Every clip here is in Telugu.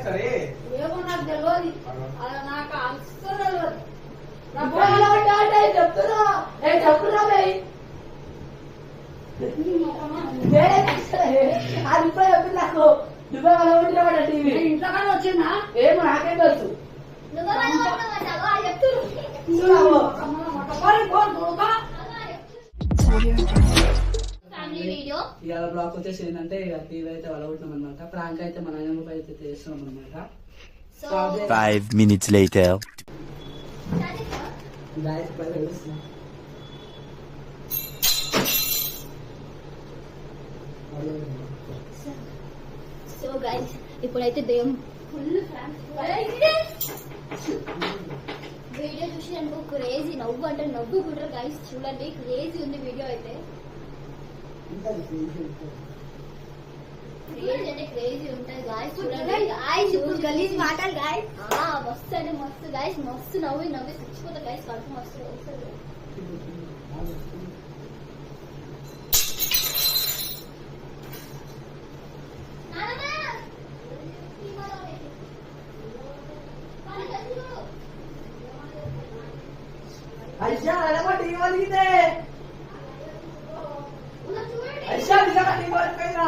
సరే ఏమో నాకు తెలియదు, నాకు అస్సలు తెలియదు. ఇంట్లో కానీ వచ్చిందా ఏమో నాకేం తెలుసు. ఇవాళ బ్లాక్ వచ్చేసి ఏంటంటే ఇక టీవీ అయితే వలగొట్టినాం అనమాట. ప్రాంక్ అయితే మన అయ్యమ్మ అయితే చేస్తున్నాం అనమాట. 5 minutes later. సో గైస్ ఇప్పుడైతే దెయ్యం ఫుల్ వీడియో చూసి అనుకో క్రేజీ నవ్వు అంటే నవ్వుకుంటారు గైస్. చూడండి క్రేజీ ఉంది వీడియో అయితే. క్రేజీ అంటే క్రేజీ ఉంటుంది గాయస్. చూడండి గాయస్ ఇప్పుడు గలీజ్ మాటలు గాయస్. మస్తు అంటే మస్తు గాయస్, మస్తు నవ్వి నవ్వి చచ్చిపోతా గాయస్. కడుపు మస్తు వస్తుంది. అయ్యా టీవీ వలిగితే అయ్యా నిజంగా టీవీ వలిపోయిందా?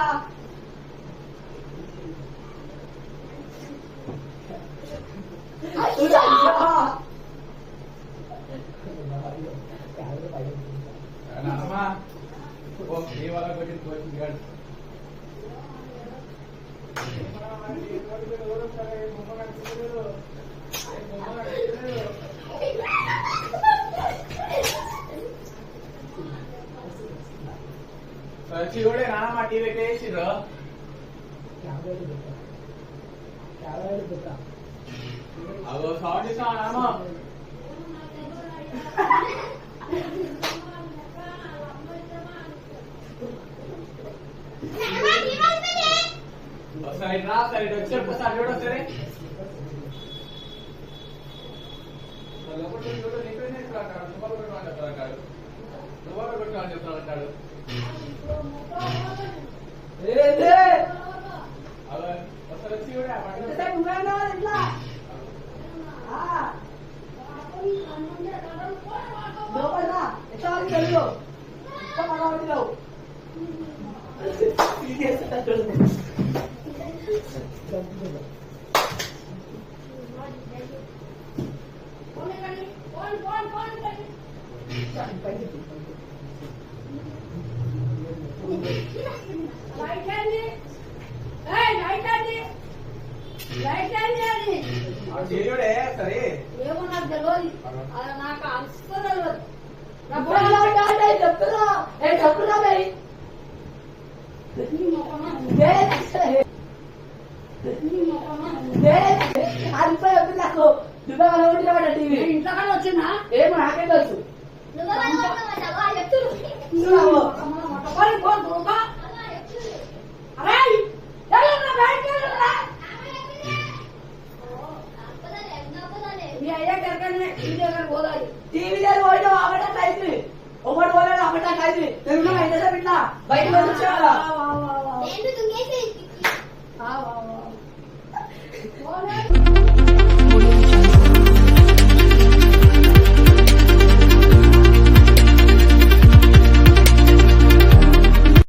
చూడే నాన్న టీవీ వేసిర్రు. అదో సౌండ్ ఇస్తా నాన్న. సైడ్ రా, సైడ్ వచ్చి ఒక్కసారి చూడు. సరే చెప్తాడు. సరే ఏమో నాకు తెలియదు, నాకు అస్సలు తెలియదు. ఇంట్లో కానీ వచ్చిందా ఏమో నాకేం తెలుసు. టీవీ దగ్గర పోయినా అమ్మటానికి అయితే ఒకటి పోలేదు, అమ్మటానికి అయితే తెలుగులో అయితే బిడ్డ బయట వచ్చేవాళ్ళ